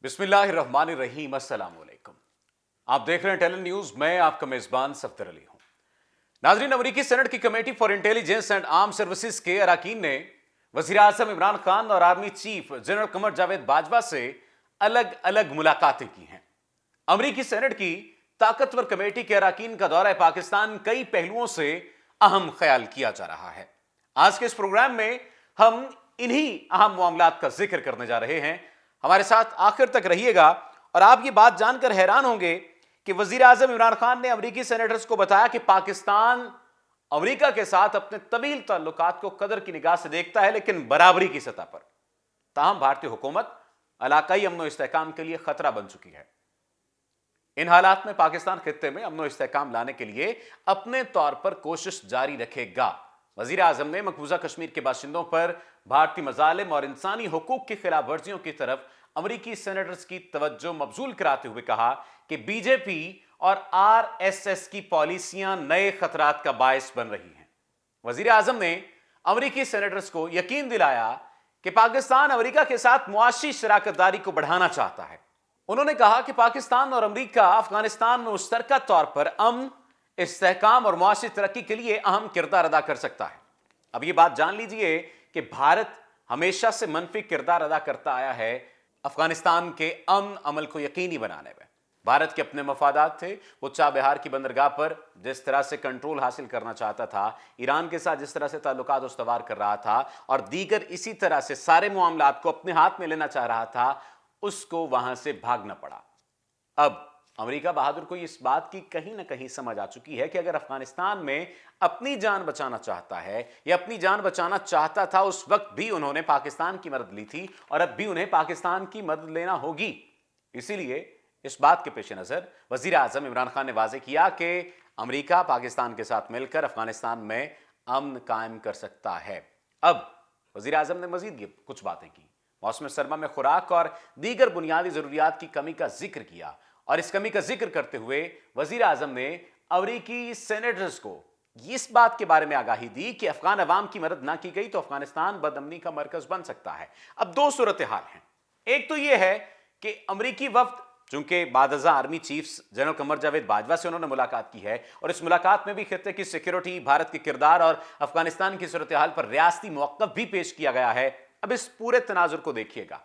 बिस्मिल्लाहिर्रहमानिर्रहीम, अस्सलाम वालेकुम। आप देख रहे हैं टेलन न्यूज। मैं आपका मेजबान सफदर अली हूं। नाजरीन, अमेरिकी सेनेट की committee for intelligence and arm services के अरकान ने वजीर आजम इमरान खान और army chief general Qamar Javed Bajwa से अलग अलग मुलाकातें की हैं। अमेरिकी सेनेट की ताकतवर कमेटी के अरकान का दौरा पाकिस्तान कई पहलुओं से अहम ख्याल किया जा रहा है। आज के इस प्रोग्राम में हम इन्हीं अहम मामलात का जिक्र करने जा रहे हैं। हमारे साथ आखिर तक रहिएगा और आप ये बात जानकर हैरान होंगे कि वजीर आजम इमरान खान ने अमेरिकी सेनेटर्स को बताया कि पाकिस्तान अमेरिका के साथ अपने तवील ताल्लुकात को कदर की निगाह से देखता है, लेकिन बराबरी की सतह पर। ताहम भारतीय हुकूमत इलाकाई अमन व इस्तेहकाम के लिए खतरा बन चुकी है। इन हालात में पाकिस्तान खित्ते में अमन व इस्तेहकाम लाने के लिए अपने तौर पर कोशिश जारी रखेगा। वजीर आजम ने मकबूजा कश्मीर के बाशिंदों पर भारतीय मजालिम और इंसानी हुकूक की खिलाफ वर्जियों की तरफ अमेरिकी सेनेटर्स की तवज्जो मबजूल कराते हुए कहा कि बीजेपी और आरएसएस की पॉलिसियां नए खतरात का बायस बन रही हैं। वजीर आजम ने अमेरिकी सेनेटर्स को यकीन दिलाया कि पाकिस्तान अमेरिका के साथ मुआशी शराकतदारी को बढ़ाना चाहता है। उन्होंने कहा कि पाकिस्तान और अमेरिका अफगानिस्तान में मुश्तरका तौर पर अमन, इस्तेहकाम और मुआशी तरक्की के लिए अहम किरदार अदा कर सकता है। अब यह बात जान लीजिए कि भारत हमेशा से मनफी किरदार अदा करता आया है अफगानिस्तान के अमन अमल को यकीनी बनाने में। भारत के अपने मफादात थे। वो चाबहार की बंदरगाह पर जिस तरह से कंट्रोल हासिल करना चाहता था, ईरान के साथ जिस तरह से ताल्लुकात उस्तवार कर रहा था और दीगर इसी तरह से सारे मामलात को अपने हाथ में लेना चाह रहा था, उसको वहां से भागना पड़ा। अब अमेरिका बहादुर को इस बात की कहीं ना कहीं समझ आ चुकी है कि अगर अफगानिस्तान में अपनी जान बचाना चाहता है या अपनी जान बचाना चाहता था, उस वक्त भी उन्होंने पाकिस्तान की मदद ली थी और अब भी उन्हें पाकिस्तान की मदद लेना होगी। इसीलिए इस बात के पेश नजर वजीर आजम इमरान खान ने वाजे किया कि अमेरिका पाकिस्तान के साथ मिलकर अफगानिस्तान में अमन कायम कर सकता है। अब वजीर आजम ने मजीद कुछ बातें की। मौसम सरमा में खुराक और दीगर बुनियादी जरूरियात की कमी का जिक्र किया और इस कमी का जिक्र करते हुए वजीर आजम ने अमेरिकी सेनेटर्स को इस बात के बारे में आगाही दी कि अफगान अवाम की मदद ना की गई तो अफगानिस्तान बदअमनी का मरकज बन सकता है। अब दो सूरत हाल हैं। एक तो यह है कि अमेरिकी वफ्द, चूंकि बादजा army chief general Qamar Javed Bajwa से उन्होंने मुलाकात की है और इस मुलाकात में भी खित्ते की सिक्योरिटी, भारत के किरदार और अफगानिस्तान की सूरत हाल पर रियासती मौक़िफ़ भी पेश किया गया है। अब इस पूरे तनाजुर को देखिएगा।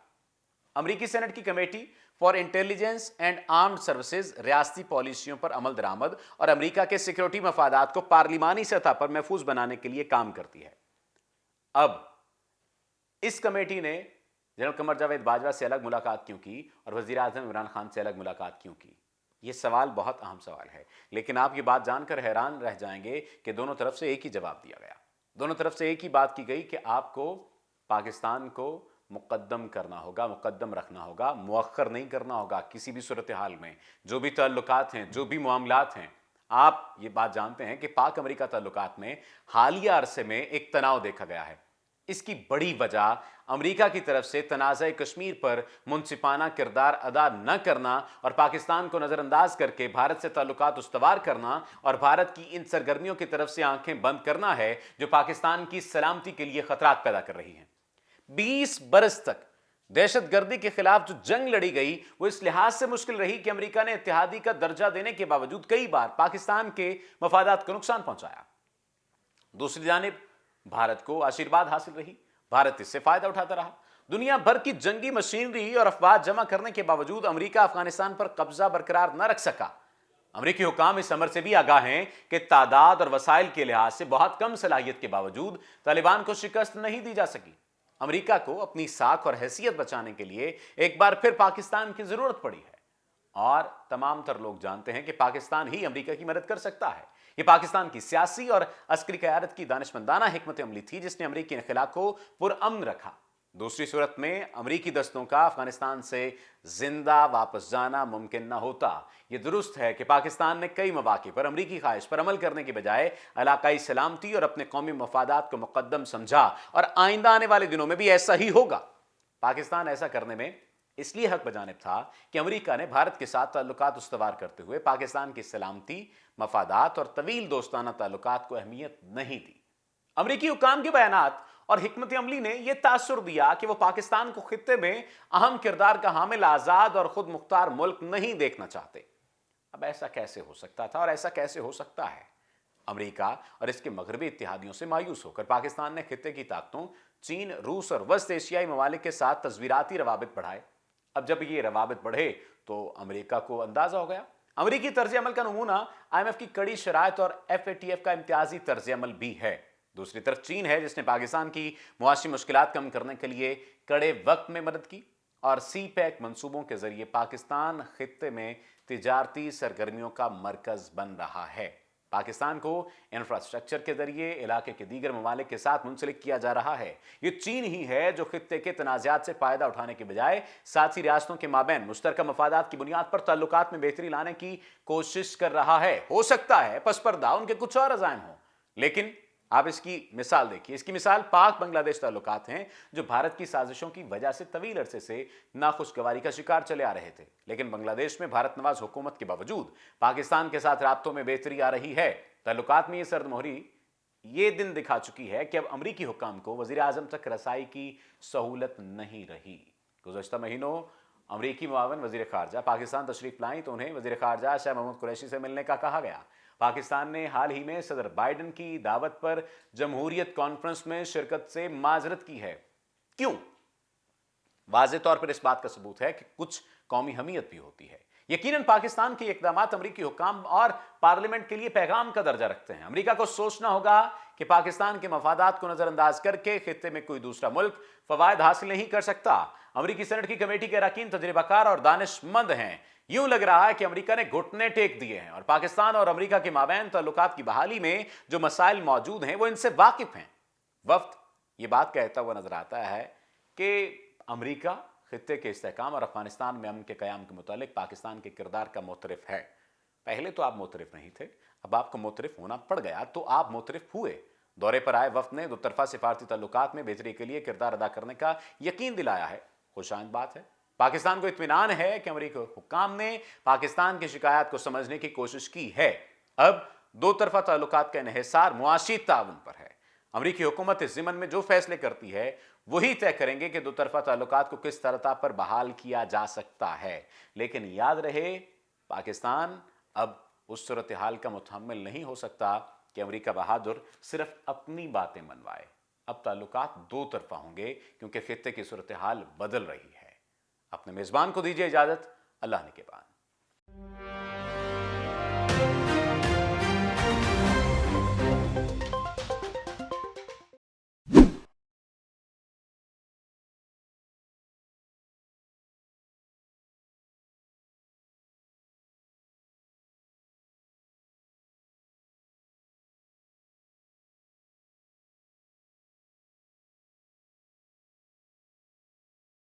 अमेरिकी सेनेट की committee for intelligence and armed services रियासती पॉलिसियों पर अमल दरामद और अमेरिका के सिक्योरिटी मफादात को पार्लिमानी सतह पर महफूज बनाने के लिए काम करती है। अब इस कमेटी ने जनरल कमर जावेद बाजवा से अलग मुलाकात क्यों की और वजीर आजम इमरान खान से अलग मुलाकात क्यों की? यह सवाल बहुत अहम सवाल है, लेकिन आप ये बात जानकर हैरान रह जाएंगे कि दोनों तरफ से एक ही जवाब दिया गया। दोनों तरफ से एक ही बात की गई कि आपको पाकिस्तान को मुकद्दम करना होगा, मुकद्दम रखना होगा, मुअख्खर नहीं करना होगा किसी भी सूरत हाल में। जो भी ताल्लुकात हैं, जो भी मामलात हैं, आप ये बात जानते हैं कि पाक अमेरिका ताल्लुकात में हालिया अरसे में एक तनाव देखा गया है। इसकी बड़ी वजह अमेरिका की तरफ से तनाज़ा कश्मीर पर मुनसिफाना किरदार अदा न करना और पाकिस्तान को नज़रअंदाज करके भारत से ताल्लुकात उस्तवार करना और भारत की इन सरगर्मियों की तरफ से आंखें बंद करना है जो पाकिस्तान की सलामती के लिए खतरात पैदा कर रही हैं। 20 बरस तक दहशतगर्दी के खिलाफ जो जंग लड़ी गई वो इस लिहाज से मुश्किल रही कि अमेरिका ने इत्तेहादी का दर्जा देने के बावजूद कई बार पाकिस्तान के मफादात को नुकसान पहुंचाया। दूसरी जानिब भारत को आशीर्वाद हासिल रही, भारत इससे फायदा उठाता रहा। दुनिया भर की जंगी मशीनरी और अफवाज जमा करने के बावजूद अमेरिका अफगानिस्तान पर कब्जा बरकरार न रख सका। अमेरिकी हुकाम इस अमर से भी आगाह हैं कि तादाद और वसाइल के लिहाज से बहुत कम सलाहियत के बावजूद तालिबान को शिकस्त नहीं दी जा सकी। अमेरिका को अपनी साख और हैसियत बचाने के लिए एक बार फिर पाकिस्तान की जरूरत पड़ी है और तमाम तर लोग जानते हैं कि पाकिस्तान ही अमेरिका की मदद कर सकता है। यह पाकिस्तान की सियासी और अस्करी क़यादत की दानिशमंदाना हिकमत अमली थी जिसने अमेरिकी इनखला को पुरअमन रखा। दूसरी सूरत में अमेरिकी दस्तों का अफगानिस्तान से जिंदा वापस जाना मुमकिन न होता। यह दुरुस्त है कि पाकिस्तान ने कई मौके पर अमेरिकी ख्वाहिश पर अमल करने के बजाय इलाकाई सलामती और अपने कौमी मफादात को मुकद्दम समझा और आइंदा आने वाले दिनों में भी ऐसा ही होगा। पाकिस्तान ऐसा करने में इसलिए हक बजानिब था कि अमेरिका ने भारत के साथ ताल्लुकात उस्तवार करते हुए पाकिस्तान की सलामती, मफादात और तवील दोस्ताना ताल्लुकात को अहमियत नहीं दी। अमेरिकी हुकाम के बयानात اور حکمت عملی نے یہ تاثر دیا کہ وہ پاکستان کو خطے میں اہم کردار کا حامل آزاد اور خود مختار ملک نہیں دیکھنا چاہتے۔ اب ایسا کیسے ہو سکتا تھا اور ایسا کیسے ہو سکتا ہے؟ امریکہ اور اس کے مغربی اتحادیوں سے مایوس ہو کر پاکستان نے خطے کی طاقتوں چین، روس اور وسط ایشیائی ممالک کے ساتھ تصویراتی روابط بڑھائے۔ اب جب یہ روابط بڑھے تو امریکہ کو اندازہ ہو گیا۔ امریکی طرز عمل کا نمونہ آئی ایم ایف کی کڑی شرائط اور ایف اے ٹی ایف کا امتیازی طرز عمل بھی ہے۔ دوسری طرف چین ہے جس نے پاکستان کی معاشی مشکلات کم کرنے کے لیے کڑے وقت میں مدد کی اور سی پیک منصوبوں کے ذریعے پاکستان خطے میں تجارتی سرگرمیوں کا مرکز بن رہا ہے۔ پاکستان کو انفراسٹرکچر کے ذریعے علاقے کے دیگر ممالک کے ساتھ منسلک کیا جا رہا ہے۔ یہ چین ہی ہے جو خطے کے تنازعات سے فائدہ اٹھانے کے بجائے ساتھی ریاستوں کے مابین مشترکہ مفادات کی بنیاد پر تعلقات میں بہتری لانے کی کوشش کر رہا ہے۔ ہو سکتا ہے پس پردہ ان کے کچھ اور عزائم ہوں، لیکن آپ اس کی مثال دیکھیے۔ اس کی مثال پاک بنگلہ دیش تعلقات ہیں جو بھارت کی سازشوں کی وجہ سے طویل عرصے سے ناخوشگواری کا شکار چلے آ رہے تھے، لیکن بنگلہ دیش میں بھارت نواز حکومت کے باوجود پاکستان کے ساتھ رابطوں میں بہتری آ رہی ہے۔ تعلقات میں یہ سرد مہری یہ دن دکھا چکی ہے کہ اب امریکی حکام کو وزیر اعظم تک رسائی کی سہولت نہیں رہی۔ گزشتہ مہینوں امریکی معاون وزیر خارجہ پاکستان تشریف لائیں تو انہیں وزیر خارجہ شاہ محمود قریشی سے ملنے کا کہا گیا۔ پاکستان نے حال ہی میں صدر بائیڈن کی دعوت پر جمہوریت کانفرنس میں شرکت سے معذرت کی ہے۔ کیوں؟ واضح طور پر اس بات کا ثبوت ہے کہ کچھ قومی حمیت بھی ہوتی ہے۔ یقیناً پاکستان کے اقدامات امریکی حکام اور پارلیمنٹ کے لیے پیغام کا درجہ رکھتے ہیں۔ امریکہ کو سوچنا ہوگا کہ پاکستان کے مفادات کو نظر انداز کر کے خطے میں کوئی دوسرا ملک فوائد حاصل نہیں کر سکتا۔ امریکی سینٹ کی کمیٹی کے اراکین تجربہ کار اور دانش مند ہیں۔ یوں لگ رہا ہے کہ امریکہ نے گھٹنے ٹیک دیے ہیں اور پاکستان اور امریکہ کے مابین تعلقات کی بحالی میں جو مسائل موجود ہیں وہ ان سے واقف ہیں۔ وفد یہ بات کہتا ہوا نظر آتا ہے کہ امریکہ خطے کے استحکام اور افغانستان میں امن کے قیام کے متعلق پاکستان کے کردار کا معترف ہے۔ پہلے تو آپ معترف نہیں تھے، اب آپ کو معترف ہونا پڑ گیا تو آپ معترف ہوئے۔ دورے پر آئے وفد نے دو طرفہ سفارتی تعلقات میں بہتری کے لیے کردار ادا کرنے کا یقین دلایا ہے۔ خوش آئند بات ہے۔ پاکستان کو اطمینان ہے کہ امریکی حکام نے پاکستان کی شکایات کو سمجھنے کی کوشش کی ہے۔ اب دو طرفہ تعلقات کا انحصار معاشی تعاون پر ہے۔ امریکی حکومت اس ضمن میں جو فیصلے کرتی ہے وہی طے کریں گے کہ دو طرفہ تعلقات کو کس سطح پر بحال کیا جا سکتا ہے۔ لیکن یاد رہے پاکستان اب اس صورتحال کا متحمل نہیں ہو سکتا کہ امریکہ بہادر صرف اپنی باتیں منوائے۔ اب تعلقات دو طرفہ ہوں گے کیونکہ خطے کی صورتحال بدل رہی ہے۔ اپنے میزبان کو دیجیے اجازت، اللہ نے کے بعد۔